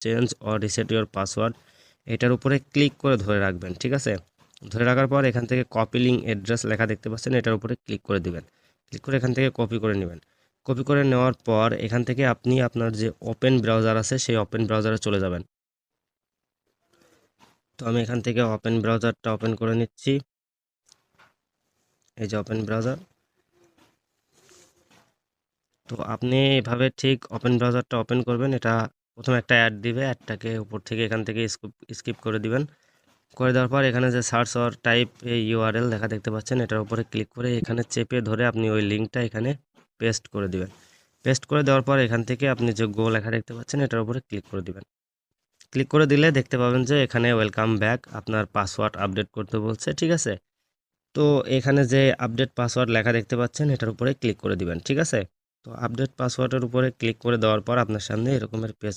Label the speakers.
Speaker 1: Change or reset your password, এটার উপরে click করে ধরে রাখবেন। ঠিক আছে, ধরে রাখার পর এখান থেকে কপি লিঙ্ক অ্যাড্রেস লেখা দেখতে পাচ্ছেন, এটার উপরে ক্লিক করে দিবেন। ক্লিক করে এখান থেকে কপি করে নেবেন। কপি করে নেওয়ার পর এখান থেকে আপনি আপনার যে ওপেন ব্রাউজার আছে সেই ওপেন ব্রাউজারে চলে যাবেন। তো আমি এখান থেকে ওপেন ব্রাউজারটা ওপেন করে নিচ্ছি। এই যে ওপেন ব্রাউজার। তো আপনি এভাবে ঠিক ওপেন ব্রাউজারটা ওপেন করবেন। এটা প্রথমে একটা অ্যাড দিবে, অ্যাডটাকে উপর থেকে এখান থেকে স্কিপ করে দিবেন। করে দেওয়ার পর এখানে যে সার্চ অর টাইপ ইউআরএল লেখা দেখতে পাচ্ছেন, এটার উপরে ক্লিক করে এখানে চেপে ধরে আপনি ওই লিঙ্কটা এখানে পেস্ট করে দিবেন। পেস্ট করে দেওয়ার পর এখান থেকে আপনি যে গো লেখা দেখতে পাচ্ছেন, এটার উপরে ক্লিক করে দিবেন। ক্লিক করে দিলে দেখতে পাবেন যে এখানে ওয়েলকাম ব্যাক, আপনার পাসওয়ার্ড আপডেট করতে বলছে। ঠিক আছে, তো এখানে যে আপডেট পাসওয়ার্ড লেখা দেখতে পাচ্ছেন, এটার উপরে ক্লিক করে দিবেন। ঠিক আছে, তো আপডেট পাসওয়ার্ডের উপরে ক্লিক করে দেওয়ার পর আপনার সামনে এরকমের পেজ